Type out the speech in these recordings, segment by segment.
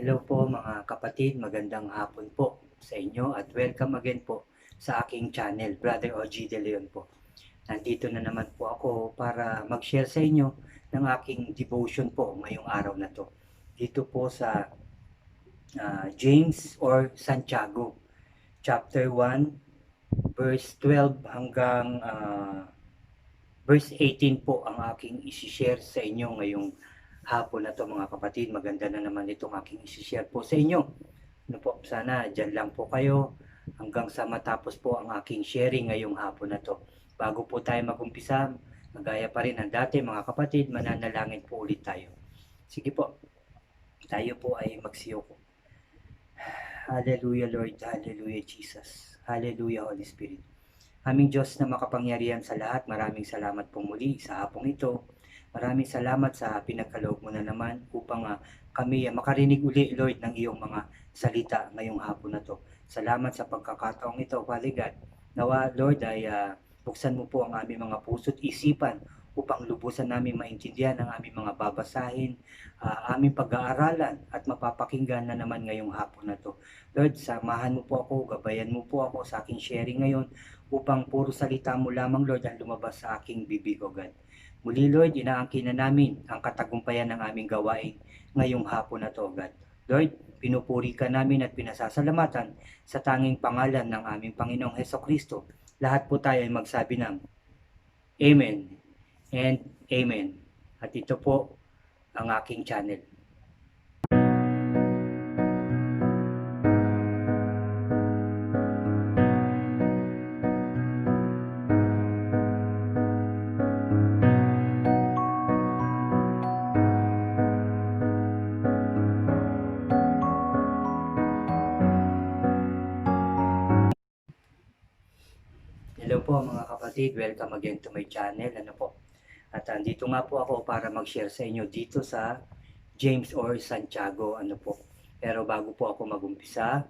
Hello po mga kapatid, magandang hapon po sa inyo at welcome again po sa aking channel, Brother OG De Leon po. Nandito na naman po ako para mag-share sa inyo ng aking devotion po ngayong araw na to. Dito po sa James or Santiago, chapter 1, verse 12 hanggang verse 18 po ang aking isi-share sa inyo ngayong hapon na to mga kapatid. Maganda na naman itong aking isi-share po sa inyo. Ano po, sana dyan lang po kayo hanggang sa matapos po ang aking sharing ngayong hapon na to. Bago po tayo mag-umpisa, magaya pa rin ang dati mga kapatid, mananalangin po ulit tayo. Sige po, tayo po ay magsiyoko. Hallelujah Lord, Hallelujah Jesus, Hallelujah Holy Spirit. Aming Diyos na makapangyarihan sa lahat, maraming salamat po muli sa hapong ito. Maraming salamat sa pinagkaloob mo na naman upang kami makarinig uli, Lord, ng iyong mga salita ngayong hapon na to. Salamat sa pagkakataong ito, Father God. Nawa, Lord, ay buksan mo po ang aming mga puso't isipan upang lubusan namin maintindihan ang aming mga babasahin, aming pag-aaralan at mapapakinggan na naman ngayong hapon na to. Lord, samahan mo po ako, gabayan mo po ako sa aking sharing ngayon upang puro salita mo lamang, Lord, ang lumabas sa aking bibig, O God. Muli, Lord, inaangkin na namin ang katagumpayan ng aming gawain ngayong hapon na to, O God. Lord, pinupuri ka namin at pinasasalamatan sa tanging pangalan ng aming Panginoong Heso Kristo. Lahat po tayo ay magsabi ng Amen and Amen. At ito po ang aking channel. Hello po mga kapatid, welcome again to my channel. Ano po? At andito nga po ako para mag-share sa inyo dito sa James or Santiago. Ano po? Pero bago po ako mag-umpisa,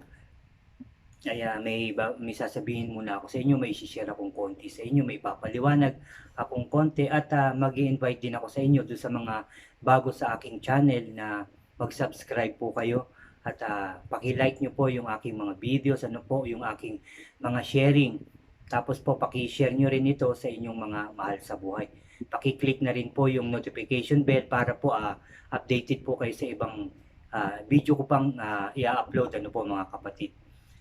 ay may sasabihin muna ako sa inyo, may i-share akong konti sa inyo, may papaliwanag akong konti at mag-i-invite din ako sa inyo doon sa mga bago sa aking channel na mag-subscribe po kayo at paki-like nyo po yung aking mga videos, ano po, yung aking mga sharing. Tapos po paki-share nyo rin ito sa inyong mga mahal sa buhay. Paki-click na rin po yung notification bell para po updated po kayo sa ibang video ko pang i-upload, ano po mga kapatid.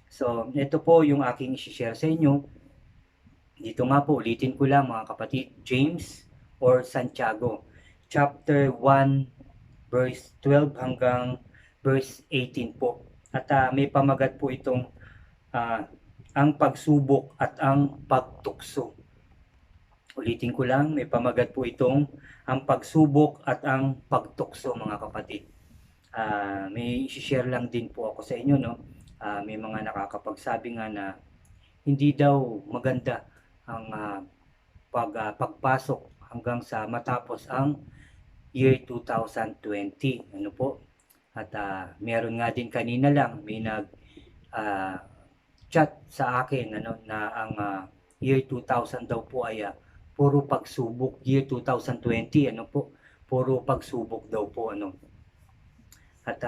So, ito po yung aking i-share sa inyo. Dito nga po, ulitin ko lang mga kapatid, James or Santiago, chapter 1, verse 12 hanggang verse 18 po. At may pamagat po itong ang pagsubok at ang pagtukso. Ulitin ko lang, may pamagat po itong ang pagsubok at ang pagtukso mga kapatid. May i-share lang din po ako sa inyo, no? May mga nakakapagsabi nga na hindi daw maganda ang pagpasok hanggang sa matapos ang year 2020. Ano po? At meron nga din kanina lang may nag chat sa akin ano na ang year 2000 daw po ay puro pagsubok. Year 2020 ano po? Puro pagsubok daw po ano. At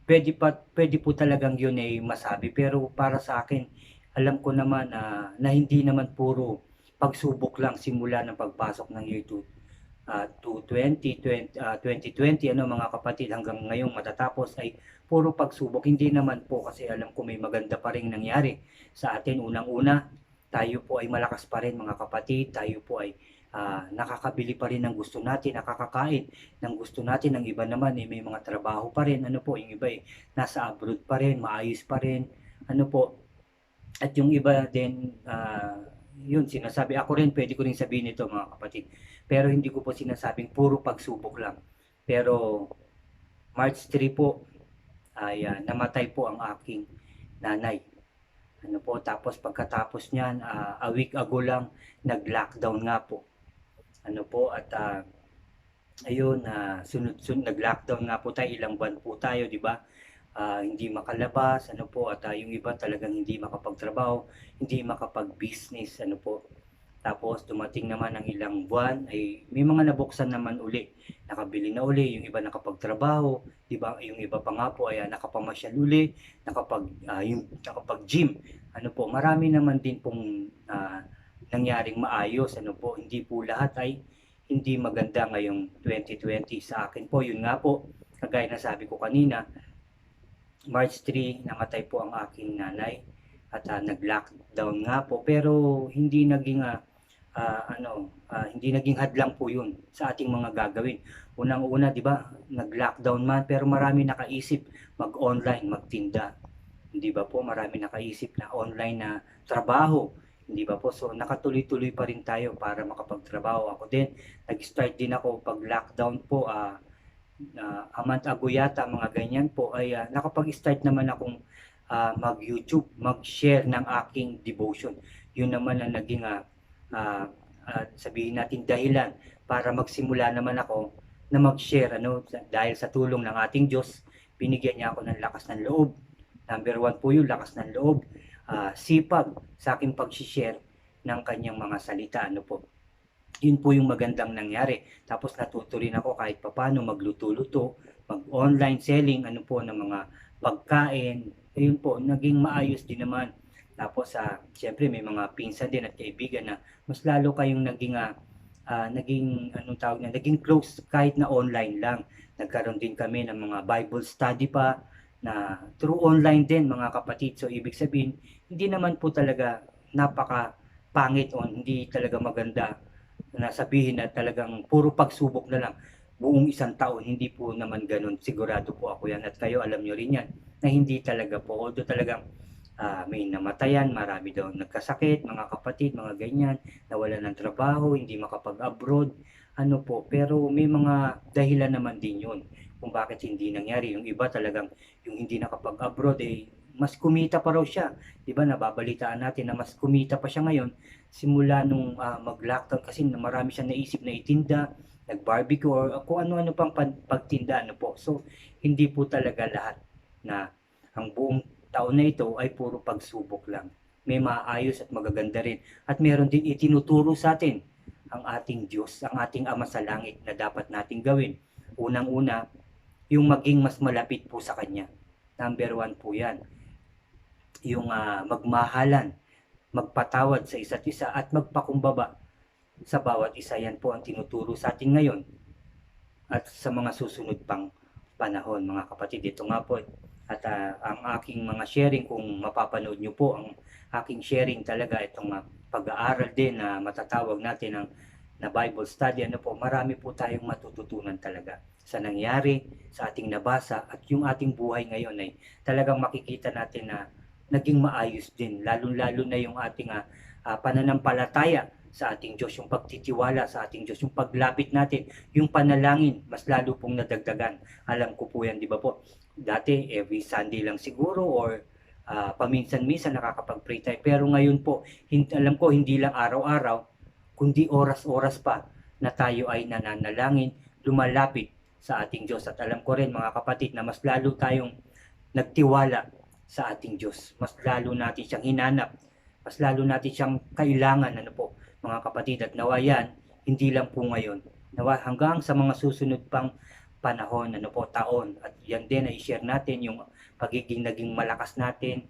pwede po talagang yun ay masabi, pero para sa akin alam ko naman na hindi naman puro pagsubok lang simula ng pagpasok ng year 2020 ano mga kapatid hanggang ngayong matatapos ay puro pagsubok. Hindi naman po, kasi alam ko may maganda pa rin nangyari sa atin. Unang-una, tayo po ay malakas pa rin mga kapatid, tayo po ay nakakabili pa rin ng gusto natin, nakakakain ng gusto natin. Ang iba naman may mga trabaho pa rin, ano po, yung iba nasa abroad pa rin, maayos pa rin, ano po. At yung iba din, yun sinasabi, ako rin pwede ko rin sabihin ito mga kapatid, pero hindi ko po sinasabing puro pagsubok lang. Pero March 3 po ay namatay po ang aking nanay. Ano po, tapos pagkatapos niyan, a week ago lang, nag-lockdown nga po. Ano po, at ayun, sunod-sunod nag-lockdown nga po tayo, ilang buwan po tayo, di ba? Hindi makalabas, ano po, at yung iba talagang hindi makapagtrabaho, hindi makapag-business, ano po. Tapos dumating naman ang ilang buwan ay may mga nabuksan naman uli. Nakabili na uli, yung iba nakapagtrabaho, 'di ba? Yung iba pa nga po ay nakapamasyal uli, yung nakapag-gym. Ano po, marami naman din pong nangyaring maayos. Ano po, hindi po lahat ay hindi maganda ngayong 2020 sa akin po. Yun nga po, kagaya na sabi ko kanina, March 3, namatay po ang aking nanay at nag-lockdown nga po pero hindi naging hadlang po 'yun sa ating mga gagawin. Unang-una, 'di ba, nag-lockdown man pero marami nakaisip mag-online, magtinda. Hindi ba po, marami nakaisip na online na trabaho, hindi ba po? So nakatuloy-tuloy pa rin tayo para makapagtrabaho. Ako din, nag-start din ako pag lockdown po, a month ago yata, mga ganyan po, ay nakapag-start naman akong mag-YouTube, mag-share ng aking devotion. Yun naman ang naging sabihin natin dahilan para magsimula naman ako na mag-share, dahil sa tulong ng ating Diyos, binigyan niya ako ng lakas ng loob. Number one po yung lakas ng loob, sipag sa aking pag-share ng kanyang mga salita. Ano po, yun po yung magandang nangyari. Tapos natuto rin ako kahit papano magluto-luto, mag-online selling, ng mga pagkain. Ayun po, naging maayos din naman. Tapos siyempre may mga pinsan din at kaibigan na mas lalo kayong naging close kahit na online lang. Nagkaroon din kami ng mga Bible study pa na through online din, mga kapatid. So ibig sabihin, hindi naman po talaga napaka pangit o hindi talaga maganda na sabihin na talagang puro pagsubok na lang buong isang taon. Hindi po naman ganun. Sigurado po ako yan at kayo alam nyo rin yan na hindi talaga po. Although talagang may namatayan, marami daw nagkasakit, mga kapatid, mga ganyan, nawalan ng trabaho, hindi makapag-abroad, pero may mga dahilan naman din yun kung bakit hindi nangyari. Yung iba talagang, yung hindi nakapag-abroad, mas kumita pa raw siya. Di ba, nababalitaan natin na mas kumita pa siya ngayon simula nung mag-lockdown kasi marami siyang naisip na itinda, nag-barbecue or kung ano-ano pang pagtinda. Po. So, hindi po talaga lahat na ang buong taon na ito ay puro pagsubok lang. May maayos at magaganda rin. At meron din itinuturo sa atin ang ating Diyos, ang ating Ama sa Langit na dapat nating gawin. Unang-una, yung maging mas malapit po sa Kanya. Number one po yan. Yung magmahalan, magpatawad sa isa't isa at magpakumbaba sa bawat isa. Yan po ang tinuturo sa atin ngayon at sa mga susunod pang panahon, mga kapatid. Ito nga po at ang aking mga sharing, kung mapapanood nyo po ang aking sharing talaga, itong pag-aaral din na matatawag natin na Bible study, marami po tayong matututunan talaga sa nangyari, sa ating nabasa at yung ating buhay ngayon ay talagang makikita natin na naging maayos din, lalo-lalo na yung ating pananampalataya sa ating Diyos, yung pagtitiwala sa ating Diyos, yung paglapit natin, yung panalangin, mas lalo pong nadagdagan. Alam ko po yan, di ba po? Dati, every Sunday lang siguro or paminsan-minsan nakakapag-pray tayo. Pero ngayon po, alam ko, hindi lang araw-araw, kundi oras-oras pa na tayo ay nananalangin, lumalapit sa ating Diyos. At alam ko rin, mga kapatid, na mas lalo tayong nagtiwala sa ating Diyos. Mas lalo natin siyang hinanap. Mas lalo natin siyang kailangan, mga kapatid. At nawa yan, hindi lang po ngayon. Nawa hanggang sa mga susunod pang panahon, taon. At yan din ay share natin yung pagiging naging malakas natin,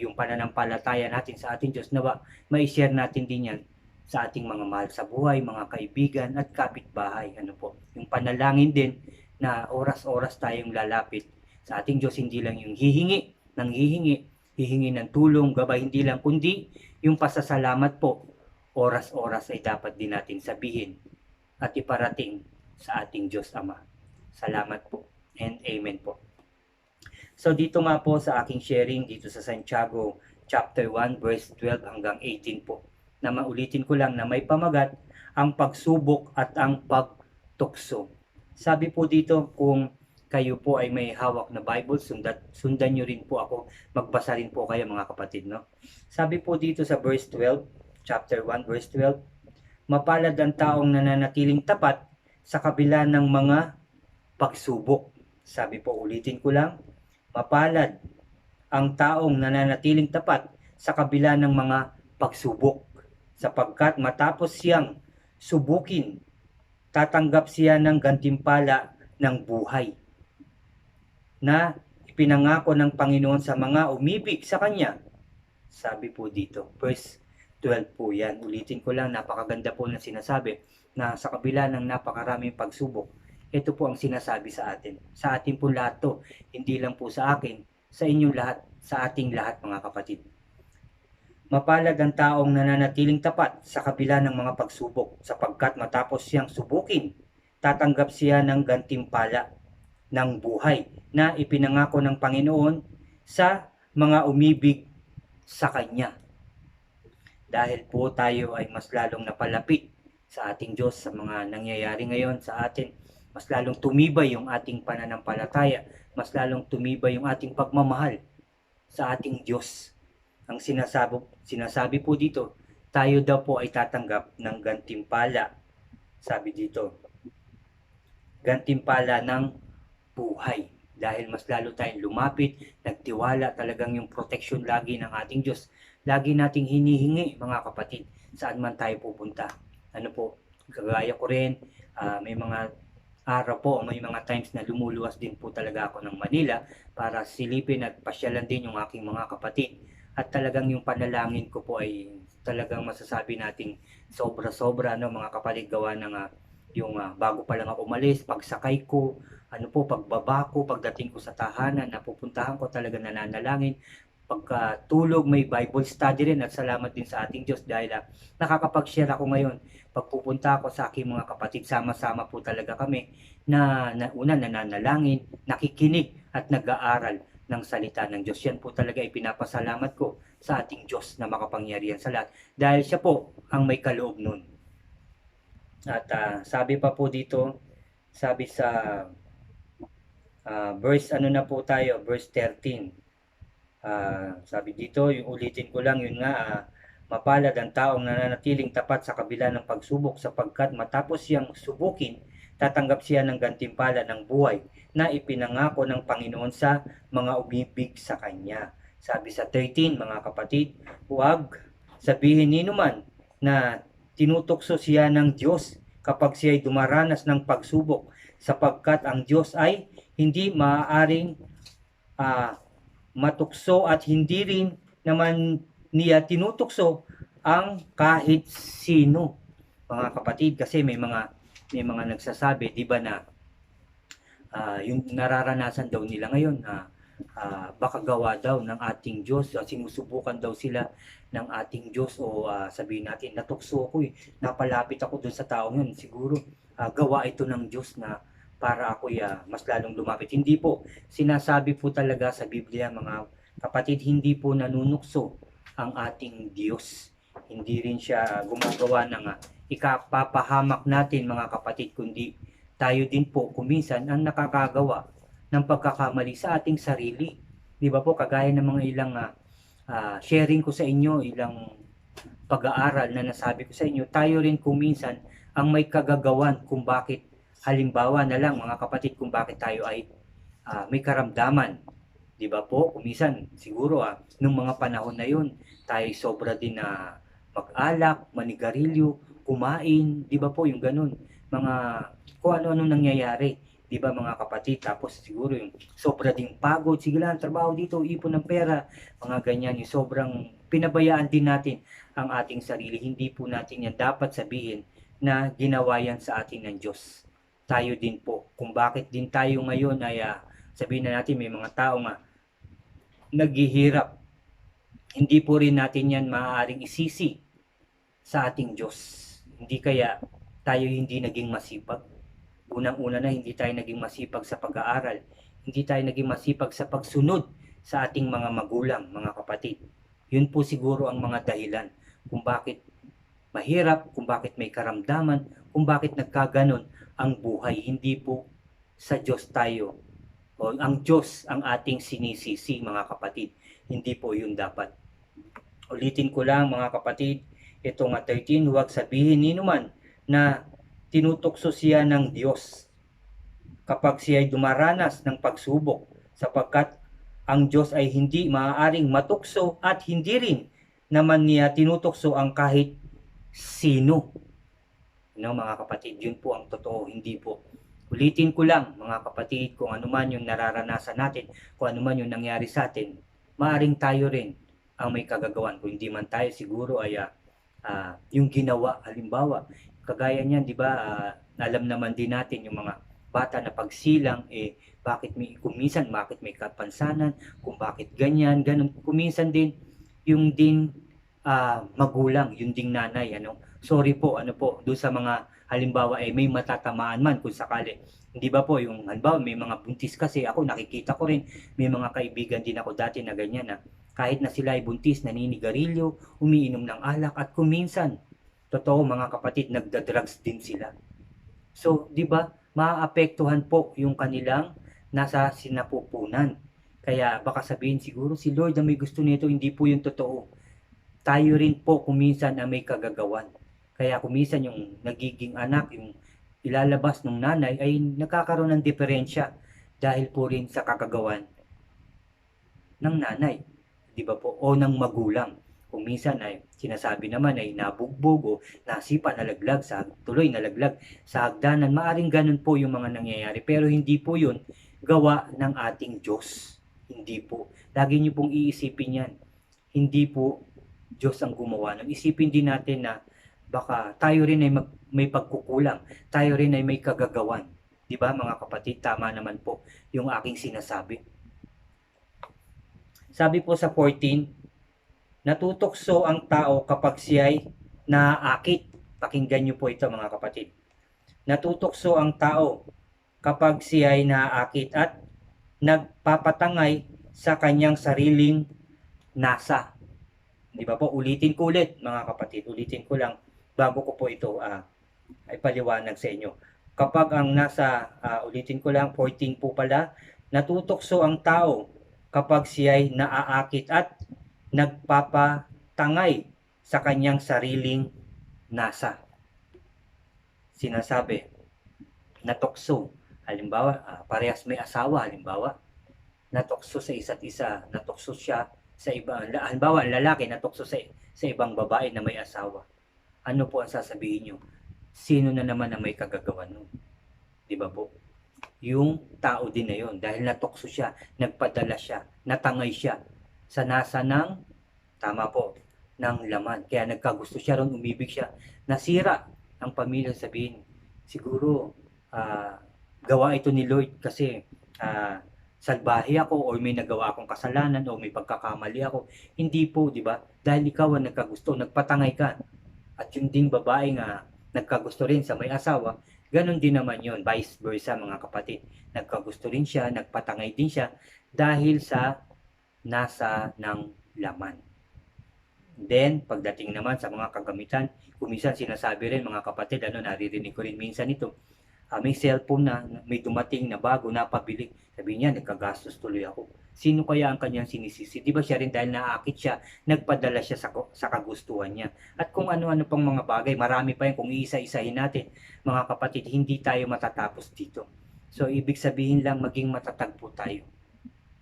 yung pananampalataya natin sa ating Diyos. Nawa mai-share natin din yan sa ating mga mahal sa buhay, mga kaibigan at kapitbahay. Yung panalangin din na oras-oras tayong lalapit sa ating Diyos, hindi lang yung hihingi ng tulong, gabay, hindi lang, kundi yung pasasalamat po, oras-oras ay dapat din natin sabihin at iparating sa ating Diyos Ama. Salamat po and amen po. So dito nga po sa aking sharing dito sa Santiago chapter 1 verse 12 hanggang 18 po, na maulitin ko lang na may pamagat ang pagsubok at ang pagtukso. Sabi po dito, kung kayo po ay may hawak na Bible, sundan nyo rin po ako, magbasa rin po kayo, mga kapatid, no? Sabi po dito sa verse 12, chapter 1 verse 12, mapalad ang taong nananatiling tapat sa kabila ng mga pagsubok. Sabi po, ulitin ko lang, mapalad ang taong nananatiling tapat sa kabila ng mga pagsubok. sapagkat matapos siyang subukin, tatanggap siya ng gantimpala ng buhay na ipinangako ng Panginoon sa mga umibig sa Kanya. Sabi po dito, verse 12 po yan. Ulitin ko lang, napakaganda po ng sinasabi na sa kabila ng napakaraming pagsubok, ito po ang sinasabi sa atin. Sa atin po lahat to, hindi lang po sa akin, sa inyong lahat, sa ating lahat mga kapatid. Mapalad ang taong nananatiling tapat sa kabila ng mga pagsubok, sapagkat matapos siyang subukin, tatanggap siya ng gantimpala ng buhay na ipinangako ng Panginoon sa mga umibig sa Kanya. Dahil po tayo ay mas lalong napalapit sa ating Diyos sa mga nangyayari ngayon sa atin, mas lalong tumibay yung ating pananampalataya, mas lalong tumibay yung ating pagmamahal sa ating Diyos. Ang sinasabi po dito, tayo daw po ay tatanggap ng gantimpala. Sabi dito, gantimpala ng buhay. Dahil mas lalo tayong lumapit, nagtiwala, talagang yung protection lagi ng ating Diyos. Lagi nating hinihingi mga kapatid, saan man tayo pupunta. Ano po, kagaya ko rin, may mga araw po, may mga times na lumuluwas din po talaga ako ng Manila para silipin at pasyalan din yung aking mga kapatid. At talagang yung panalangin ko po ay talagang masasabi nating sobra-sobra, no, mga kapatid, gawa ng yung bago pa lang ako umalis, pagsakay ko, ano po, pagbaba ko, pagdating ko sa tahanan, napupuntahan ko talaga nananalangin. Pagkatulog, may Bible study rin at salamat din sa ating Diyos dahil nakakapag-share ako ngayon. Pagpupunta ako sa aking mga kapatid, sama-sama po talaga kami na una nananalangin, nakikinig at nag-aaral ng salita ng Diyos. Yan po talaga ipinapasalamat ko sa ating Diyos na makapangyarihan sa lahat dahil siya po ang may kaloob nun. At sabi pa po dito, sabi sa verse ano na po tayo, verse 13. Sabi dito, yung ulitin ko lang, yun nga, mapalad ang taong nananatiling tapat sa kabila ng pagsubok, sapagkat matapos siyang subukin, tatanggap siya ng gantimpala ng buhay na ipinangako ng Panginoon sa mga umibig sa Kanya. Sabi sa 13, mga kapatid, huwag sabihin ni naman na tinutukso siya ng Diyos kapag siya ay dumaranas ng pagsubok, sapagkat ang Diyos ay hindi maaaring matukso at hindi rin naman niya tinutukso ang kahit sino, mga kapatid, kasi may mga nagsasabi, di ba, na yung nararanasan daw nila ngayon na baka gawa daw ng ating Diyos, sinusubukan daw sila ng ating Diyos, o sabihin natin, natukso ko napalapit ako dun sa taong yun, siguro gawa ito ng Diyos na para ako mas lalong lumapit. Hindi po, sinasabi po talaga sa Biblia, mga kapatid, hindi po nanunukso ang ating Diyos. Hindi rin siya gumagawa ng ikapapahamak natin, mga kapatid, kundi tayo din po kuminsan ang nakakagawa ng pagkakamali sa ating sarili. Di ba po, kagaya ng mga ilang sharing ko sa inyo, ilang pag-aaral na nasabi ko sa inyo, tayo rin kuminsan ang may kagagawan kung bakit, halimbawa na lang mga kapatid, kung bakit tayo ay may karamdaman. Di ba po, kuminsan siguro nung mga panahon na yun, tayo sobra din na mag-alak, manigarilyo, kumain, di ba po, yung ganun, mga kung ano-ano nangyayari, di ba mga kapatid, tapos siguro yung sobra ding pagod, sige lang, trabaho dito, ipon ng pera, mga ganyan, yung sobrang pinabayaan din natin ang ating sarili. Hindi po natin yan dapat sabihin na ginawa yan sa atin ng Diyos. Tayo din po, kung bakit din tayo ngayon ay sabihin na natin may mga tao naghihirap, hindi po rin natin yan maaaring isisi sa ating Diyos. Hindi kaya tayo hindi naging masipag. Unang-una na, hindi tayo naging masipag sa pag-aaral. Hindi tayo naging masipag sa pagsunod sa ating mga magulang, mga kapatid. Yun po siguro ang mga dahilan kung bakit mahirap, kung bakit may karamdaman, kung bakit nagkaganon ang buhay. Hindi po sa Diyos tayo, o ang Diyos ang ating sinisisi, mga kapatid. Hindi po yun dapat. Ulitin ko lang, mga kapatid, itong 13, huwag sabihin ni naman na tinutukso siya ng Diyos kapag siya ay dumaranas ng pagsubok, sapagkat ang Diyos ay hindi maaaring matukso at hindi rin naman niya tinutukso ang kahit sino. No, mga kapatid, yun po ang totoo, hindi po. Ulitin ko lang, mga kapatid, kung ano man yung nararanasan natin, kung ano man yung nangyari sa atin, maaring tayo rin ang may kagagawan. Kung hindi man tayo, siguro ay yung ginawa, halimbawa, kagaya niyan, di ba, alam naman din natin yung mga bata na pagsilang, bakit may, kuminsan, bakit may kapansanan, kung bakit ganyan, ganun. Kuminsan din, yung din magulang, yung ding nanay, sorry po, doon sa mga halimbawa may matatamaan man kung sakali. Hindi ba po yung halimbawa may mga buntis kasi ako nakikita ko rin, may mga kaibigan din ako dati na ganyan na kahit na sila ay buntis, naninigarilyo, umiinom ng alak at kuminsan, totoo mga kapatid, nagda-drugs din sila. So, di ba, maaapektuhan po yung kanilang nasa sinapupunan. Kaya baka sabihin siguro si Lord na may gusto nito, hindi po yung totoo. Tayo rin po kuminsan na may kagagawan. Kaya kuminsan yung nagiging anak, yung ilalabas ng nanay ay nagkakaroon ng diferensya dahil po rin sa kagagawan ng nanay, di ba po? O ng magulang. Kung minsan ay sinasabi naman ay nabugbog o nasipa, nalaglag sa tuloy, nalaglag sa hagdanan. Maaring ganun po yung mga nangyayari. Pero hindi po yun gawa ng ating Diyos. Hindi po. Lagi niyo pong iisipin yan. Hindi po Diyos ang gumawa nun. Isipin din natin na baka tayo rin ay may pagkukulang. Tayo rin ay may kagagawan. Di ba mga kapatid? Tama naman po yung aking sinasabi. Sabi po sa 14, natutokso ang tao kapag siya'y naaakit. Pakinggan niyo po ito mga kapatid. Natutokso ang tao kapag siya'y naaakit at nagpapatangay sa kanyang sariling nasa. Di ba po? Ulitin ko ulit mga kapatid. Ulitin ko lang bago ko po ito ay paliwanag sa inyo. Kapag ang ulitin ko lang, 14 po pala, natutokso ang tao kapag siya'y naaakit at nagpapatangay sa kanyang sariling nasa. Sinasabi, natokso. Halimbawa, parehas may asawa, halimbawa, natokso sa isa't isa, natokso siya sa iba. Halimbawa, lalaki natokso sa ibang babae na may asawa. Ano po ang sasabihin nyo? Sino na naman ang may kagagawan nun? Di ba po? Yung tao din na yun. Dahil natokso siya, nagpadala siya, natangay siya sa nasa ng, tama po, ng laman. Kaya nagkagusto siya ron, umibig siya. Nasira ang pamilya, sabihin, siguro, gawa ito ni Lord kasi salbahe ako o may nagawa akong kasalanan o may pagkakamali ako. Hindi po, di ba? Dahil ikaw ang nagkagusto, nagpatangay ka. At yung ding babae nga nagkagusto rin sa may asawa, ganun din naman yun, vice versa mga kapatid. Nagkagusto rin siya, nagpatangay din siya dahil sa nasa ng laman. Then, pagdating naman sa mga kagamitan, kuminsan sinasabi rin mga kapatid, naririnig ko rin minsan ito, may cellphone na may dumating na bago, napabili. Sabi niya, nagkagastos tuloy ako. Sino kaya ang kanyang sinisisi? Di ba siya rin dahil naakit siya, nagpadala siya sa kagustuhan niya. At kung ano-ano pang mga bagay, marami pa yan kung iisa-isahin natin. Mga kapatid, hindi tayo matatapos dito. So, ibig sabihin lang, maging matatag po tayo.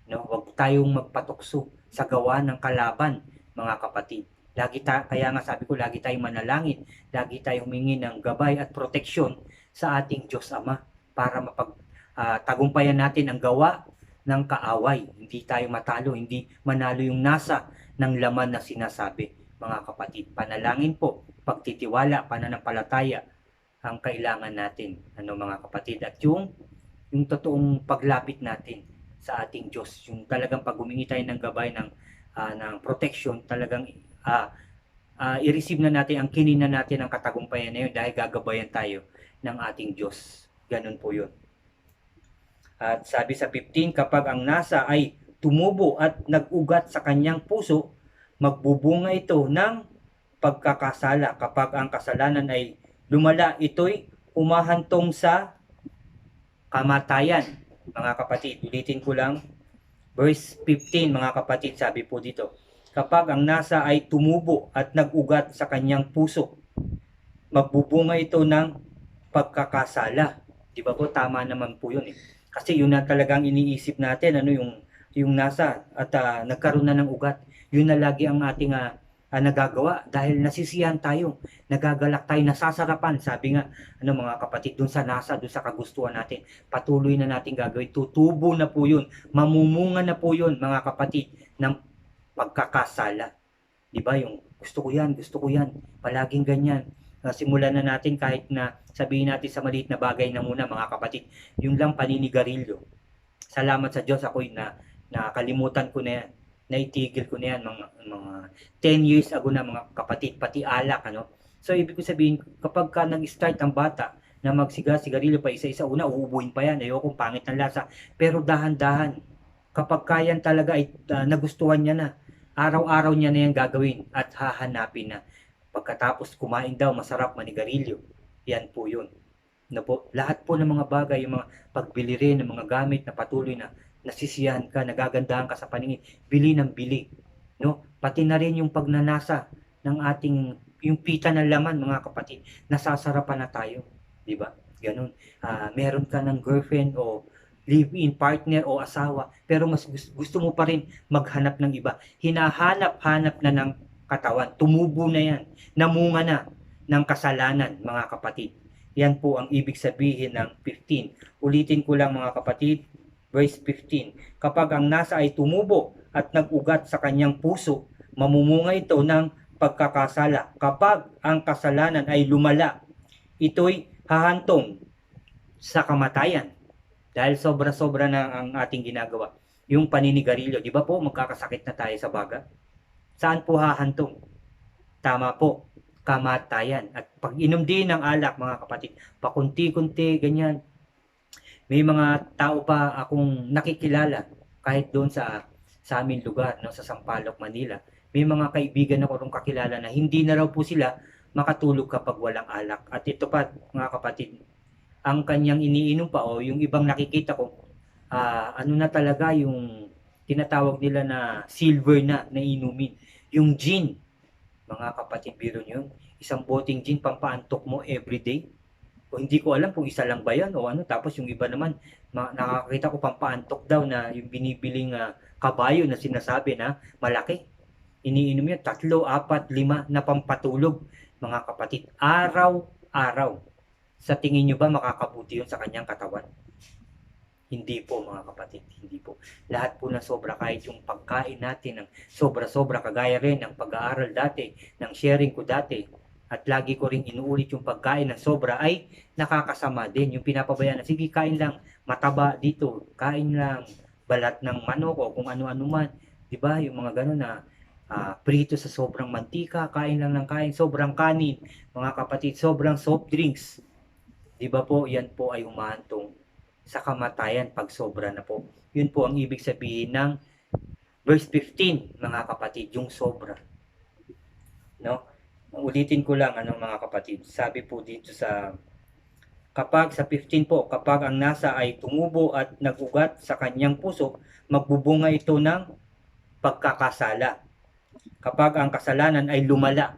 No? Huwag tayong magpatukso sa gawa ng kalaban, mga kapatid. Kaya nga sabi ko, lagi tayong manalangin, lagi tayong humingi ng gabay at proteksyon sa ating Diyos Ama para tagumpayan natin ang gawa ng kaaway. Hindi tayo matalo, hindi manalo yung nasa ng laman na sinasabi. Mga kapatid, panalangin po, pagtitiwala, pananampalataya ang kailangan natin, mga kapatid. At yung totoong paglapit natin sa ating Diyos, yung talagang pag humingi tayo ng gabay ng protection, talagang i-receive na natin, ang kinina natin ang katagumpayan na yun dahil gagabayan tayo ng ating Diyos. Ganun po yun. At sabi sa 15, kapag ang nasa ay tumubo at nag-ugat sa kanyang puso, magbubunga ito ng pagkakasala. Kapag ang kasalanan ay lumala, ito'y humahantong sa kamatayan. Mga kapatid, ulitin ko lang, verse 15, mga kapatid, sabi po dito, kapag ang nasa ay tumubo at nag-ugat sa kanyang puso, magbubunga ito ng pagkakasala. Di ba po? Tama naman po yun eh. Kasi yun na talagang iniisip natin, yung nasa at nagkaroon na ng ugat. Yun na lagi ang ating nagagawa dahil nasisiyahan tayo, nagagalak tayo, nasasarapan. Sabi nga, mga kapatid, dun sa nasa, dun sa kagustuhan natin, patuloy na natin gagawin. Tutubo na po yun, mamumunga na po yun, mga kapatid, ng pagkakasala. Di ba? Yung gusto ko yan, palaging ganyan. Simulan na natin kahit na sabihin natin sa maliit na bagay na muna, mga kapatid, yung lang paninigarilyo. Salamat sa Diyos, ako'y nakalimutan ko na yan, naitigil ko na yan mga 10 years ago na, mga kapatid, pati alak, So ibig ko sabihin, kapag ka nag-start ang bata na magsigarilyo pa isa-isa, una uubuin pa yan, ayokong pangit ng lasa, pero dahan-dahan, kapag kayan talaga ay nagustuhan niya na, araw-araw niya na yan gagawin at hahanapin na. Pagkatapos kumain daw, masarap manigarilyo, yan po yun. Lahat po ng mga bagay, yung mga pagbili rin ng mga gamit na patuloy na nasisiyahan ka, nagagandahan ka sa paningin, bili ng bili, Pati na rin yung pagnanasa ng ating, yung pita ng laman, mga kapatid, nasasarapan na tayo, di ba? Ganun. Meron ka ng girlfriend o live-in partner o asawa, pero mas gusto mo pa rin maghanap ng iba. Hinahanap-hanap na ng katawan. Tumubo na yan. Namunga na ng kasalanan, mga kapatid. Yan po ang ibig sabihin ng 15. Ulitin ko lang, mga kapatid, verse 15. Kapag ang nasa ay tumubo at nag-ugat sa kanyang puso, mamumunga ito ng pagkakasala. Kapag ang kasalanan ay lumala, ito'y hahantong sa kamatayan. Dahil sobra-sobra na ang ating ginagawa. Yung paninigarilyo, di ba po, magkakasakit na tayo sa baga? Saan po hahantong? Tama po, kamatayan. At pag-inom din ng alak, mga kapatid, pakunti-kunti, ganyan. May mga tao pa akong nakikilala kahit doon sa aming lugar, sa Sampaloc, Manila. May mga kaibigan ako rong kakilala na hindi na raw po sila makatulog kapag walang alak. At ito pa, mga kapatid, ang kanyang iniinom pa o yung ibang nakikita ko, na talaga yung tinatawag nila na silver na inumin. Yung gin, mga kapatid, biro nyo, isang boteng gin pampaantok mo everyday. O hindi ko alam kung isa lang ba yan o tapos yung iba naman, nakakita ko pampaantok daw na yung binibiling kabayo na sinasabi na malaki. Iniinom yan, 3, 4, 5 na pampatulog, mga kapatid, araw-araw. Sa tingin nyo ba makakabuti yun sa kanyang katawan? Hindi po, mga kapatid, hindi po. Lahat po na sobra, kahit yung pagkain natin ng sobra-sobra, kagaya rin ng pag-aaral dati, ng sharing ko dati, at lagi ko rin inuulit yung pagkain ng sobra ay nakakasama din. Yung pinapabayaan na, sige, kain lang, mataba dito, kain lang, balat ng manok o kung ano-ano man. Diba? Yung mga gano'n na prito sa sobrang mantika, kain lang ng kain, sobrang kanin, mga kapatid, sobrang soft drinks. Diba po, yan po ay humahantong sa kamatayan pag sobra na po. Yun po ang ibig sabihin ng verse 15, mga kapatid, yung sobra. Ulitin ko lang, mga kapatid. Sabi po dito kapag sa 15 po, kapag ang nasa ay tumubo at nag-ugat sa kanyang puso, magbubunga ito ng pagkakasala. Kapag ang kasalanan ay lumala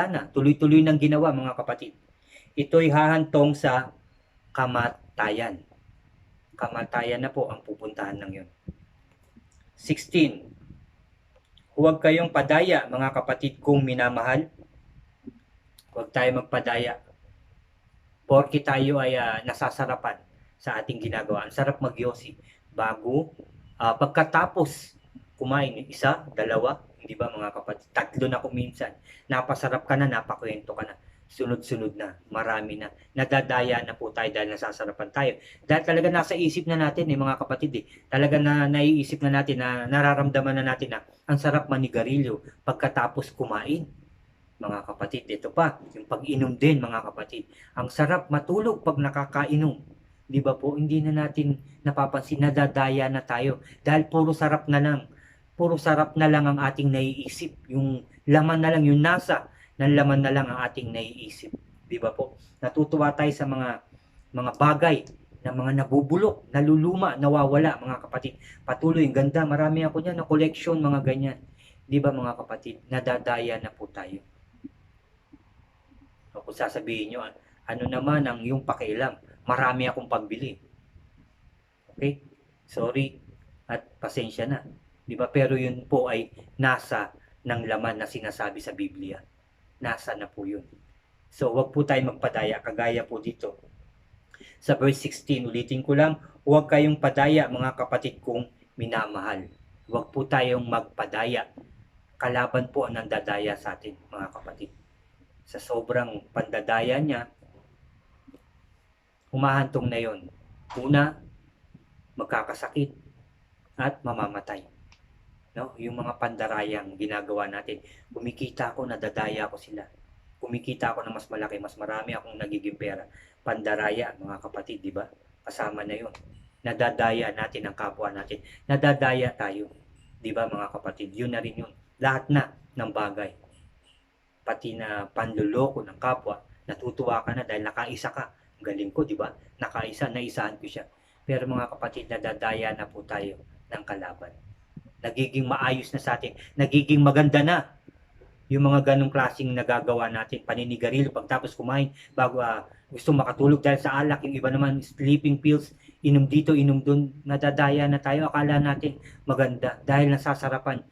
na, tuloy-tuloy ng ginawa, mga kapatid, ito'y hahantong sa kamatayan. Kamatayan na po ang pupuntahan ng yun. 16. Huwag kayong padaya, mga kapatid kong minamahal. Huwag tayo magpadaya. Porke tayo ay nasasarapan sa ating ginagawa. Ang sarap magyosi bago pagkatapos kumain. 1, 2, hindi ba, mga kapatid? 3 na kuminsan. Napasarap ka na, napakwento ka na. Sunod-sunod na, marami na. Nadadaya na po tayo dahil nasasarapan tayo. Dahil talaga nasa isip na natin, mga kapatid, talaga na naiisip na natin, na nararamdaman na natin na ang sarap manigarilyo pagkatapos kumain. Mga kapatid, ito pa, yung pag-inom din, mga kapatid. Ang sarap matulog pag nakakainom. Di ba po? Hindi na natin napapansin, nadadaya na tayo. Dahil puro sarap na lang. Puro sarap na lang ang ating naiisip. Yung laman na lang, yung nasa ng laman na lang ang ating naiisip. Di ba po? Natutuwa tayo sa mga bagay na mga nabubulok, naluluma, nawawala, mga kapatid. Patuloy, ganda, marami ako niyan na collection, mga ganyan. Di ba, mga kapatid? Nadadaya na po tayo. O kung sasabihin nyo, ano naman ang yung pakialam? Marami akong pagbili. Okay? Sorry at pasensya na. Di ba? Pero yun po ay nasa ng laman na sinasabi sa Biblia. Nasa na po yun. So, wag po tayo magpadaya, kagaya po dito. Sa verse 16, ulitin ko lang, huwag kayong padaya mga kapatid kong minamahal. Huwag po tayong magpadaya. Kalaban po ang nandadaya sa atin, mga kapatid. Sa sobrang pandadaya niya, humahantong na yon. Una, magkakasakit at mamamatay. No? Yung mga pandarayang ginagawa natin, kumikita ako, nadadaya ko sila. Kumikita ako ng mas malaki, mas marami akong nagiging pera. Pandaraya, mga kapatid, di ba? Kasama na yun. Nadadaya natin ang kapwa natin. Nadadaya tayo. Di ba, mga kapatid? Yun na rin yun. Lahat na ng bagay. Pati na panluloko ng kapwa, natutuwa ka na dahil nakaisa ka. Galing ko, di ba? Nakaisa, naisahan ko siya. Pero mga kapatid, nadadaya na po tayo ng kalaban. Nagiging maayos na sa atin. Nagiging maganda na yung mga ganong klaseng nagagawa natin, paninigarilyo, pagtapos kumain, bago gusto makatulog dahil sa alak, yung iba naman sleeping pills, inom dito, inom dun, nadadaya na tayo, akala natin maganda, dahil nasasarapan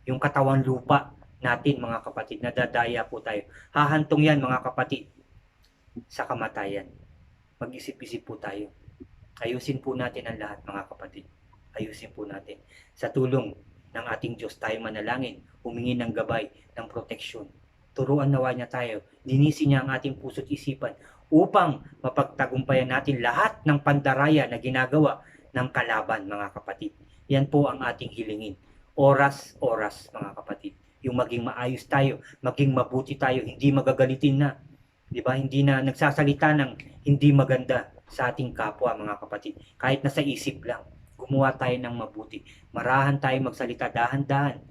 yung katawan lupa natin, mga kapatid, nadadaya po tayo. Hahantong yan, mga kapatid, sa kamatayan. Mag-isip-isip po tayo. Ayusin po natin ang lahat, mga kapatid. Ayusin po natin. Sa tulong ng ating Diyos, tayo manalangin, humingi ng gabay, ng proteksyon. Turuan nawa niya tayo, linisin niya ang ating puso't isipan upang mapagtagumpayan natin lahat ng pandaraya na ginagawa ng kalaban, mga kapatid. Yan po ang ating hilingin. Oras-oras, mga kapatid. Yung maging maayos tayo, maging mabuti tayo, hindi magagalitin na. Di ba? Hindi na nagsasalita ng hindi maganda sa ating kapwa, mga kapatid. Kahit nasa isip lang, gumawa tayo ng mabuti. Marahan tayo magsalita dahan-dahan.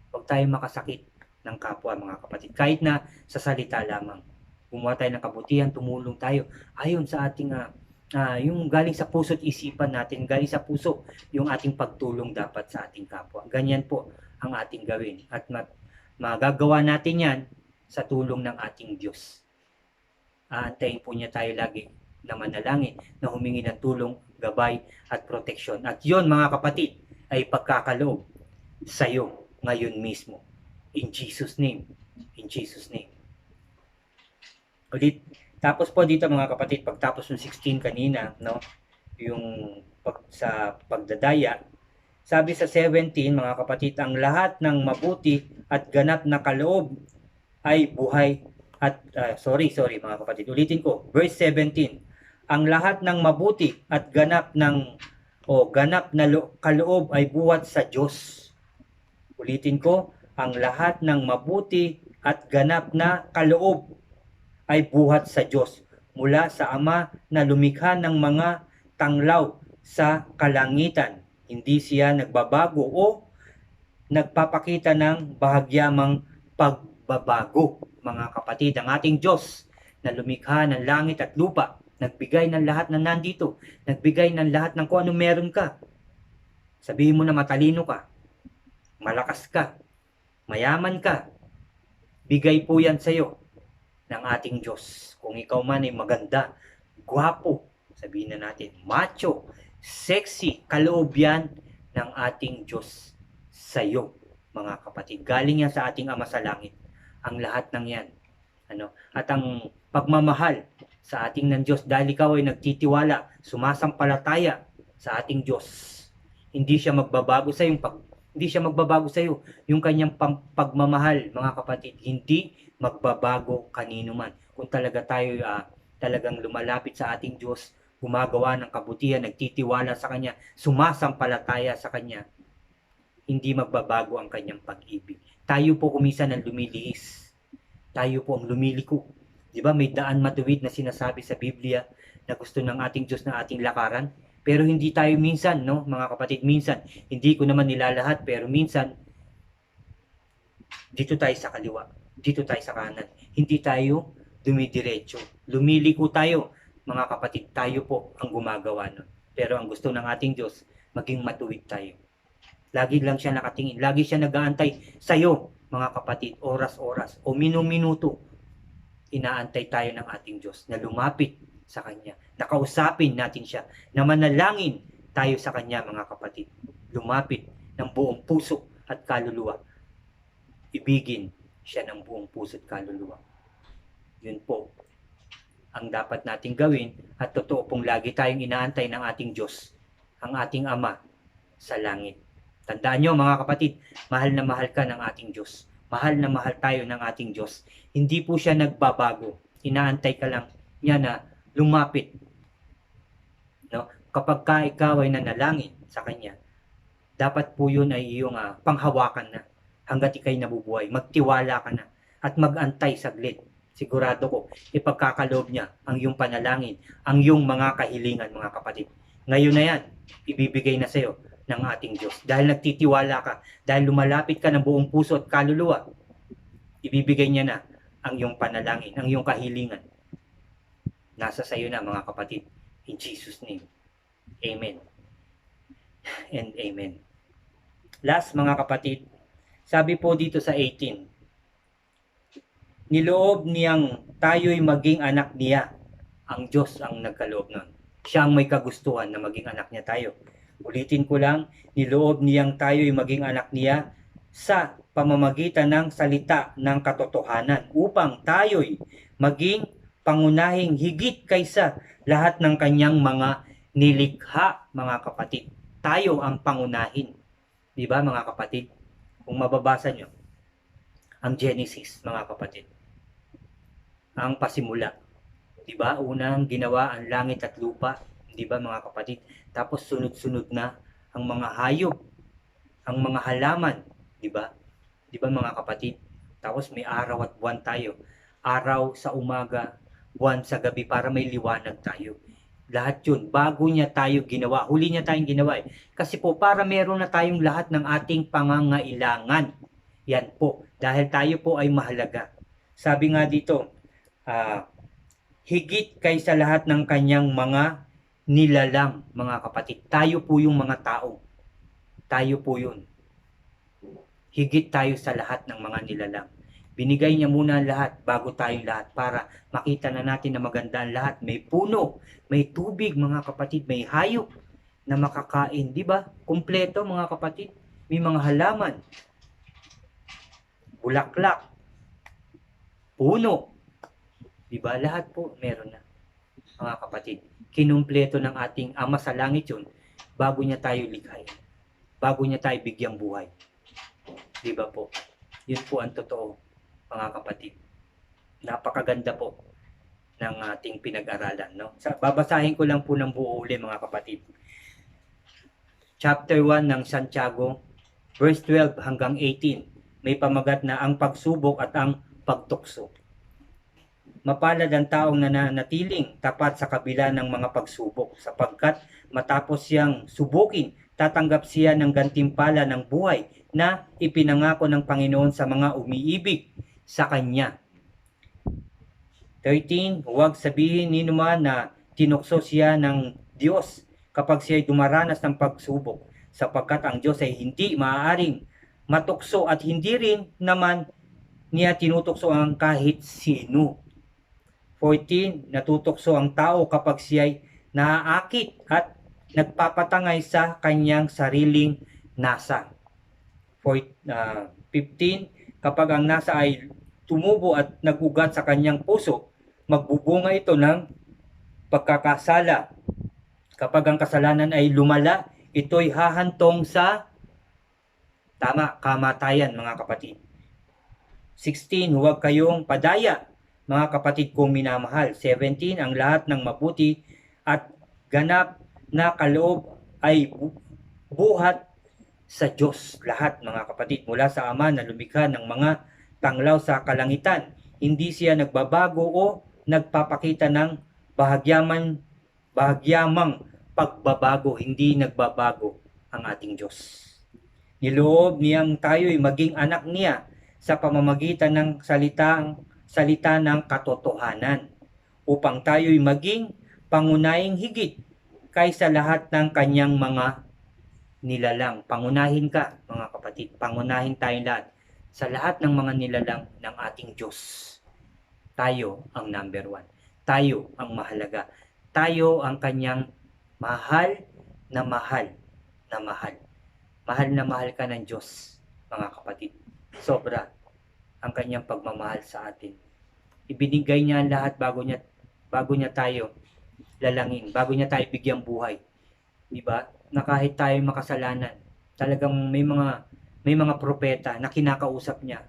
Huwag tayo makasakit ng kapwa, mga kapatid. Kahit na sa salita lamang. Gumawa tayo ng kabutihan, tumulong tayo. Ayon sa ating, yung galing sa puso't isipan natin, galing sa puso, yung ating pagtulong dapat sa ating kapwa. Ganyan po ang ating gawin. At magagawa natin yan sa tulong ng ating Diyos. Aantayin po niya tayo lagi na manalangin, na humingi ng tulong, gabay at proteksyon. At yon, mga kapatid, ay pagkakaloob sa iyo ngayon mismo. In Jesus' name. In Jesus' name. Ulit. Tapos po dito, mga kapatid, pagtapos ng 16 kanina, no, yung sa pagdadaya, sabi sa 17, mga kapatid, ang lahat ng mabuti at ganap na kaloob ay buhay at, mga kapatid, ulitin ko, verse 17, ang lahat ng mabuti at ganap na kaloob ay buhat sa Diyos. Ulitin ko, ang lahat ng mabuti at ganap na kaloob ay buhat sa Diyos mula sa Ama na lumikha ng mga tanglaw sa kalangitan. Hindi siya nagbabago o nagpapakita ng bahagyamang pagbabago. Mga kapatid, ang ating Diyos na lumikha ng langit at lupa, nagbigay ng lahat na nandito, nagbigay ng lahat ng kung ano meron ka. Sabihin mo na matalino ka, malakas ka, mayaman ka, bigay po yan sa iyo ng ating Diyos. Kung ikaw man ay maganda, gwapo, sabihin na natin, macho, sexy, kaloob yan ng ating Diyos sa iyo, mga kapatid. Galing yan sa ating Ama sa Langit. Ang lahat ng yan. At ang pagmamahal sa ating ng Diyos, dahil ikaw ay nagtitiwala, sumasampalataya sa ating Diyos. Hindi siya magbabago sa iyo. Hindi siya magbabago sa iyo. Yung kanyang pagmamahal, mga kapatid, hindi magbabago kanino man. Kung talaga tayo talagang lumalapit sa ating Diyos, gumagawa ng kabutihan, nagtitiwala sa Kanya, sumasampalataya sa Kanya, hindi magbabago ang Kanyang pag-ibig. Tayo po kuminsan ang lumilihis. Tayo po ang lumiliko. Di ba, may daan matuwid na sinasabi sa Biblia na gusto ng ating Diyos na ating lakaran. Pero hindi tayo minsan, no, mga kapatid, minsan, hindi ko naman nilalahat, pero minsan, dito tayo sa kaliwa, dito tayo sa kanan. Hindi tayo dumidiretso. Lumiliko tayo, mga kapatid, tayo po ang gumagawa nun. Pero ang gusto ng ating Diyos, maging matuwid tayo. Lagi lang siya nakatingin, lagi siya nag-aantay sa'yo, mga kapatid, oras-oras o minuto. Inaantay tayo ng ating Diyos na lumapit sa Kanya, nakausapin natin siya, na manalangin tayo sa Kanya, mga kapatid. Lumapit ng buong puso at kaluluwa. ibigin siya ng buong puso't kaluluwa. Yun po ang dapat nating gawin, at totoo pong lagi tayong inaantay ng ating Diyos, ang ating Ama sa langit. Tandaan nyo mga kapatid, mahal na mahal ka ng ating Diyos. Mahal na mahal tayo ng ating Diyos. Hindi po siya nagbabago. Inaantay ka lang niya na lumapit. No? Kapag ka ikaw ay nanalangin sa Kanya, dapat po yun ay iyong panghawakan na hanggat ikay nabubuhay. Magtiwala ka na at magantay saglit. Sigurado ko, ipagkakaloob niya ang iyong panalangin, ang iyong mga kahilingan, mga kapatid. Ngayon na yan, ibibigay na sa iyo ng ating Diyos. Dahil nagtitiwala ka, dahil lumalapit ka ng buong puso at kaluluwa, ibibigay niya na ang iyong panalangin, ang iyong kahilingan. Nasa sa iyo na, mga kapatid. In Jesus' name. Amen. And amen. Last, mga kapatid, sabi po dito sa 18, niloob niyang tayo'y maging anak niya. Ang Diyos ang nagkaloob nun. Siya ang may kagustuhan na maging anak niya tayo. Ulitin ko lang, niloob niyang tayo'y maging anak niya sa pamamagitan ng salita ng katotohanan upang tayo'y maging pangunahing higit kaysa lahat ng kanyang mga nilikha, mga kapatid. Tayo ang pangunahin. Di ba, mga kapatid? Kung mababasa nyo ang Genesis, mga kapatid, ang pasimula. Di ba? Unang ginawa ang langit at lupa. Di ba, mga kapatid? Tapos sunod-sunod na ang mga hayop, ang mga halaman. Di ba? Di ba, mga kapatid? Tapos may araw at buwan tayo. Araw sa umaga, buwan sa gabi para may liwanag tayo. Lahat yun, bago niya tayo ginawa. Huli niya tayong ginawa. Kasi po, para meron na tayong lahat ng ating pangangailangan. Yan po. Dahil tayo po ay mahalaga. Sabi nga dito, higit kaysa lahat ng kanyang mga nilalang, mga kapatid. Tayo po yung mga tao. Tayo po yun. Higit tayo sa lahat ng mga nilalang. Binigay niya muna lahat bago tayong lahat para makita na natin na maganda ang lahat. May puno, may tubig, mga kapatid, may hayop na makakain. Di ba? Kumpleto, mga kapatid. May mga halaman, bulaklak, puno. Diba? Lahat po meron na, mga kapatid. Kinumpleto ng ating Ama sa langit yun bago niya tayo likhain. Bago niya tayo bigyang buhay. Diba po? Yun po ang totoo, mga kapatid. Napakaganda po ng ating pinag-aralan. No? Babasahin ko lang po ng buo uli, mga kapatid. Chapter 1 ng Santiago, verse 12 hanggang 18. May pamagat na ang pagsubok at ang pagtukso. Mapalad ang taong nananatiling tapat sa kabila ng mga pagsubok, sapagkat matapos siyang subukin, tatanggap siya ng gantimpala ng buhay na ipinangako ng Panginoon sa mga umiibig sa Kanya. 13. Huwag sabihin ni naman na tinukso siya ng Diyos kapag siya ay dumaranas ng pagsubok, sapagkat ang Diyos ay hindi maaaring matukso at hindi rin naman niya tinutukso ang kahit sino. 14. Natutokso ang tao kapag siya'y naaakit at nagpapatangay sa kanyang sariling nasa. 15. Kapag ang nasa ay tumubo at nagugat sa kanyang puso, magbubunga ito ng pagkakasala. Kapag ang kasalanan ay lumala, ito'y hahantong sa kamatayan, mga kapatid. 16. Huwag kayong padaya, mga kapatid kong minamahal. 17. Ang lahat ng mabuti at ganap na kaloob ay buhat sa Diyos. Lahat, mga kapatid, mula sa Ama na lumikha ng mga tanglaw sa kalangitan. Hindi siya nagbabago o nagpapakita ng bahagyamang pagbabago. Hindi nagbabago ang ating Diyos. Niloob niyang tayo'y maging anak niya sa pamamagitan ng salita ng katotohanan, upang tayo'y maging pangunahing higit kaysa lahat ng kanyang mga nilalang. Pangunahin ka, mga kapatid. Pangunahin tayong lahat sa lahat ng mga nilalang ng ating Diyos. Tayo ang number 1. Tayo ang mahalaga. Tayo ang kanyang mahal na mahal na mahal. Mahal na mahal ka ng Diyos, mga kapatid. Sobra. ang kanyang pagmamahal sa atin. Ibinigay niya ang lahat bago niya tayo lalangin, bago niya tayo bigyang buhay. 'Di ba? Na kahit tayo makasalanan, talagang may mga propeta na kinakausap niya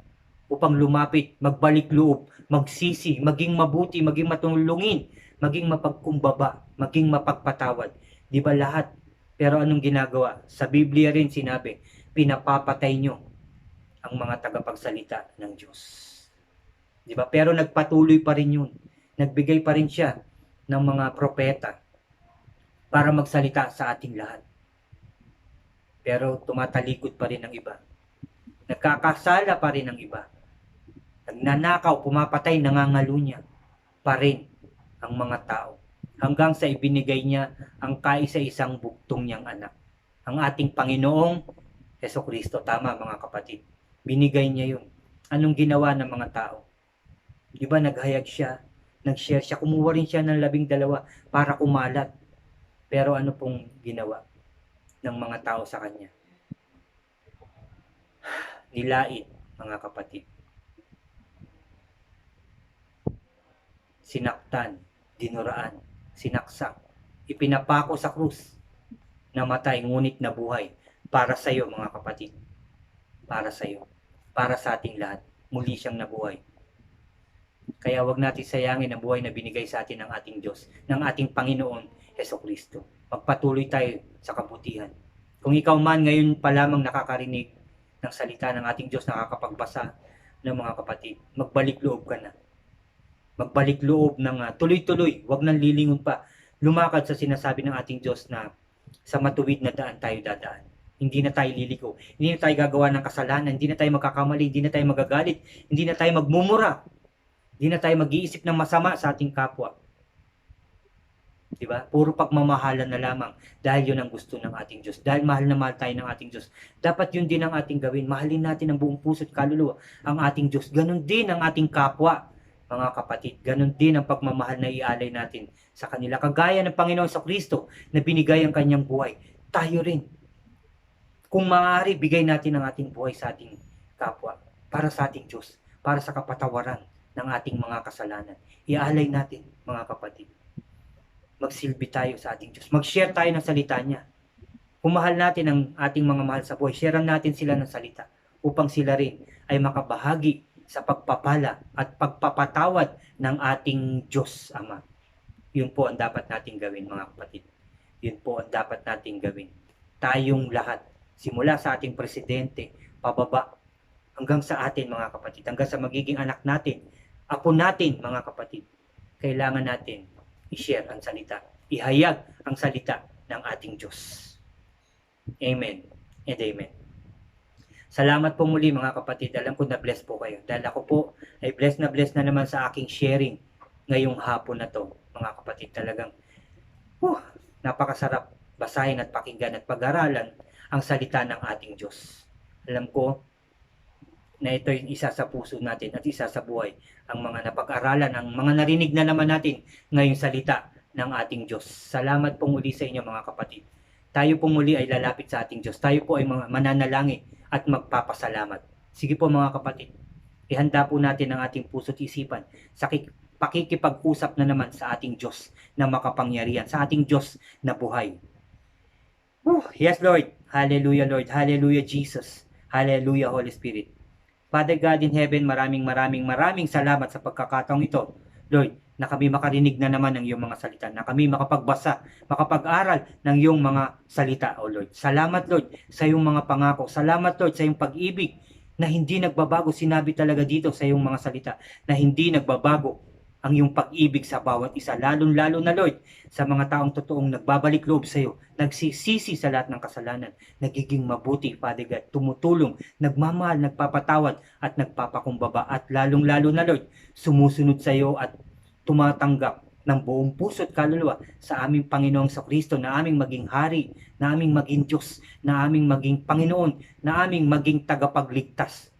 upang lumapit, magbalik loob, magsisi, maging mabuti, maging matulungin, maging mapagkumbaba, maging mapagpatawad. 'Di ba lahat? Pero anong ginagawa? Sa Biblia rin sinabi, pinapapatay nyo ang mga tagapagsalita ng Diyos. 'Di ba? Pero nagpatuloy pa rin 'yun. Nagbigay pa rin siya ng mga propeta para magsalita sa ating lahat. Pero tumatalikod pa rin ang iba. Nagkakasala pa rin ang iba. Nagnanakaw, pumapatay, nangangalunya pa rin ang mga tao. Hanggang sa ibinigay niya ang kaisa-isang buktong niyang anak. Ang ating Panginoong Hesukristo. Tama mga kapatid. Binigay niya yun. Anong ginawa ng mga tao? Di ba naghayag siya? Nag-share siya. Kumuha rin siya ng 12 para kumalat. Pero ano pong ginawa ng mga tao sa kanya? Nilait, mga kapatid. Sinaktan, dinuraan, sinaksak, ipinapako sa krus, namatay ngunit nabuhay para sa iyo mga kapatid. Para sa iyo, para sa ating lahat. Muli siyang nabuhay. Kaya wag natin sayangin ang buhay na binigay sa atin ng ating Diyos, ng ating Panginoon Hesukristo. Magpatuloy tayo sa kabutihan. Kung ikaw man ngayon pa lamang nakakarinig ng salita ng ating Diyos, nakakapagbasa ng mga kapatid, magbalik loob ka na. Magbalik loob ng tuloy-tuloy, wag nang lilingon pa. Lumakad sa sinasabi ng ating Diyos na sa matuwid na daan tayo dadaan. Hindi na tayo liliko, hindi na tayo gagawa ng kasalanan, hindi na tayo magkakamali, hindi na tayo magagalit, hindi na tayo magmumura, hindi na tayo mag-iisip ng masama sa ating kapwa. Diba? Puro pagmamahalan na lamang dahil yun ang gusto ng ating Diyos. Dahil mahal na mahal tayo ng ating Diyos. Dapat yun din ang ating gawin. Mahalin natin ang buong puso at kaluluwa ang ating Diyos. Ganon din ang ating kapwa, mga kapatid. Ganon din ang pagmamahal na ialay natin sa kanila. Kagaya ng Panginoon sa Kristo na binigay ang kanyang buhay. Tayo rin. Kung maaari, bigay natin ang ating buhay sa ating kapwa. Para sa ating Diyos. Para sa kapatawaran ng ating mga kasalanan. Ialay natin, mga kapatid. Magsilbi tayo sa ating Diyos. Mag-share tayo ng salita niya. Kung mahal natin ang ating mga mahal sa buhay, sharean natin sila ng salita upang sila rin ay makabahagi sa pagpapala at pagpapatawad ng ating Diyos Ama. Yun po ang dapat nating gawin, mga kapatid. Yun po ang dapat nating gawin. Tayong lahat, simula sa ating presidente, pababa, hanggang sa atin, mga kapatid, hanggang sa magiging anak natin, apo natin, mga kapatid, kailangan natin i-share ang salita, ihayag ang salita ng ating Diyos. Amen and amen. Salamat po muli mga kapatid. Alam ko na bless po kayo. Dahil ako po ay bless na naman sa aking sharing ngayong hapon na to. Mga kapatid, talagang napakasarap basahin at pakinggan at pag-aralan ang salita ng ating Diyos. Alam ko na ito yung isa sa puso natin at isa sa buhay. Ang mga napag-aralan, ang mga narinig na naman natin ngayong salita ng ating Diyos. Salamat po muli sa inyo mga kapatid. Tayo po muli ay lalapit sa ating Diyos. Tayo po ay mga mananalangin at magpapasalamat. Sige po mga kapatid, ihanda po natin ang ating puso at isipan sa pakikipag-usap na naman sa ating Diyos na makapangyarihan, sa ating Diyos na buhay. Yes Lord, hallelujah Lord, hallelujah Jesus, hallelujah Holy Spirit. Father God in heaven, maraming salamat sa pagkakataong ito, Lord, na kami makarinig na naman ng iyong mga salita, na kami makapagbasa, makapag-aral ng iyong mga salita, O Lord. Salamat, Lord, sa iyong mga pangako. Salamat, Lord, sa iyong pag-ibig na hindi nagbabago. Sinabi talaga dito sa iyong mga salita na hindi nagbabago ang iyong pag-ibig sa bawat isa. Lalo na, Lord, sa mga taong totoong nagbabalik loob sa iyo, nagsisisi sa lahat ng kasalanan, nagiging mabuti, Father God, tumutulong, nagmamahal, nagpapatawad, at nagpapakumbaba. At lalong-lalo na, Lord, sumusunod sa iyo at tumatanggap ng buong puso at kaluluwa sa aming Panginoong Kristo, na aming maging hari, na aming maging Diyos, na aming maging Panginoon, na aming maging tagapagligtas.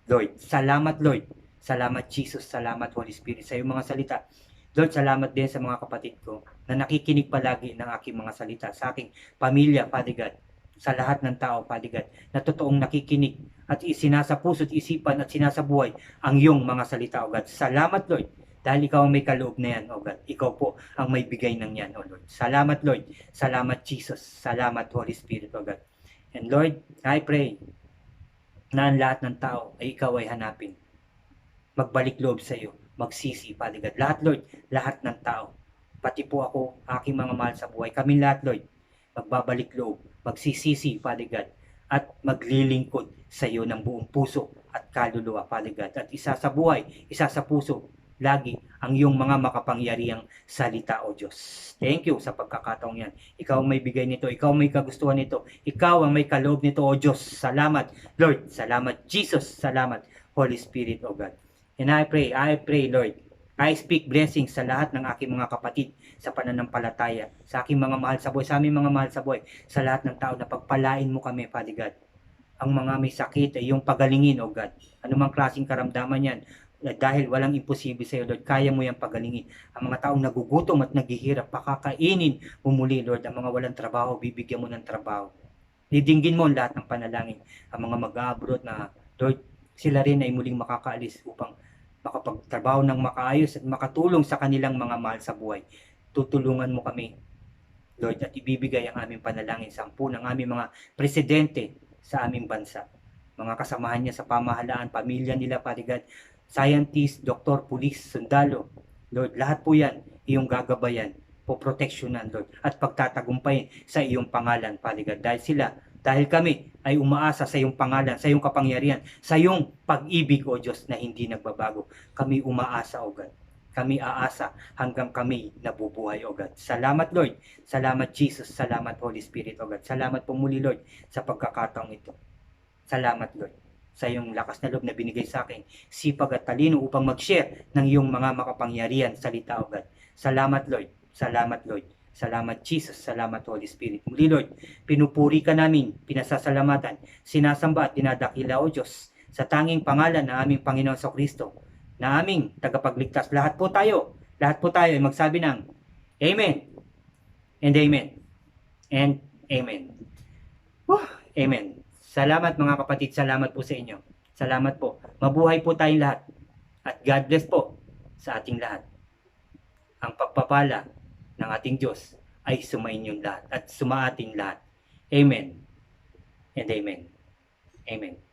Lord, salamat Lord. Salamat Jesus, salamat Holy Spirit sa iyong mga salita. Lord, salamat din sa mga kapatid ko na nakikinig palagi ng aking mga salita, sa aking pamilya, Father God, sa lahat ng tao, Father God, na totoong nakikinig at isinasa puso't isipan at sinasabuhay ang iyong mga salita, O God. Salamat, Lord, dahil ikaw ang may kaloob na yan, O God. Ikaw po ang may bigay ng yan, O Lord. Salamat, Lord. Salamat, Jesus. Salamat, Holy Spirit, O God. And Lord, I pray na ang lahat ng tao ay ikaw ay hanapin. Magbalik loob sa iyo. Magsisi, Father God. Lahat, Lord. Lahat ng tao. Pati po ako, aking mga mahal sa buhay. Kami lahat, Lord. Magbabalik loob. Magsisisi, Father God. At maglilingkod sa iyo ng buong puso at kaluluwa, Father God. At isa sa buhay, isa sa puso, lagi ang iyong mga makapangyarihang salita, O Diyos. Thank you sa pagkakataong yan. Ikaw ang may bigay nito. Ikaw ang may kagustuhan nito. Ikaw ang may kaloob nito, O Diyos. Salamat, Lord. Salamat, Jesus. Salamat, Holy Spirit, O God. And I pray, Lord, I speak blessings sa lahat ng aking mga kapatid sa pananampalataya, sa aking mga mahal sa buhay, sa aming mga mahal sa buhay, sa lahat ng tao na pagpalain mo kami, Father God. Ang mga may sakit ay yung pagalingin, O God. Anumang klaseng karamdaman yan, dahil walang imposible sa iyo, Lord, kaya mo yung pagalingin. Ang mga taong nagugutom at naghihirap, pakakainin mo muli, Lord. Ang mga walang trabaho, bibigyan mo ng trabaho. Didinggin mo ang lahat ng panalangin. Ang mga mag-abroad na, Lord, sila rin ay muling makakaalis upang makapagtrabaho ng makaayos at makatulong sa kanilang mga mahal sa buhay. Tutulungan mo kami, Lord, at ibibigay ang aming panalangin sa ampu ng aming mga presidente sa aming bansa. Mga kasamahan niya sa pamahalaan, pamilya nila, Father God, scientist, doktor, pulis, sundalo. Lord, lahat po yan, iyong gagabayan, poproteksyonan, Lord, at pagtatagumpayin sa iyong pangalan, Father God. Dahil kami ay umaasa sa iyong pangalan, sa iyong kapangyarihan, sa iyong pag-ibig, O Diyos, na hindi nagbabago. Kami umaasa, O God. Kami aasa hanggang kami nabubuhay, O God. Salamat, Lord. Salamat, Jesus. Salamat, Holy Spirit, O God. Salamat po muli, Lord, sa pagkakataong ito. Salamat, Lord, sa iyong lakas na loob na binigay sa akin, sipag at talino upang mag-share ng iyong mga makapangyarihan salita, O God. Salamat, Lord. Salamat, Lord. Salamat, Jesus. Salamat, Holy Spirit. Muli, Lord, pinupuri ka namin, pinasasalamatan, sinasamba at dinadakila, O Diyos, sa tanging pangalan ng aming Panginoon sa Kristo, na aming tagapagligtas. Lahat po tayo ay magsabi ng Amen and Amen and Amen. Amen. Salamat mga kapatid, salamat po sa inyo. Salamat po. Mabuhay po tayong lahat. At God bless po sa ating lahat. Ang pagpapala ng ating Diyos ay sumainyong lahat at sumaating lahat. Amen and Amen. Amen.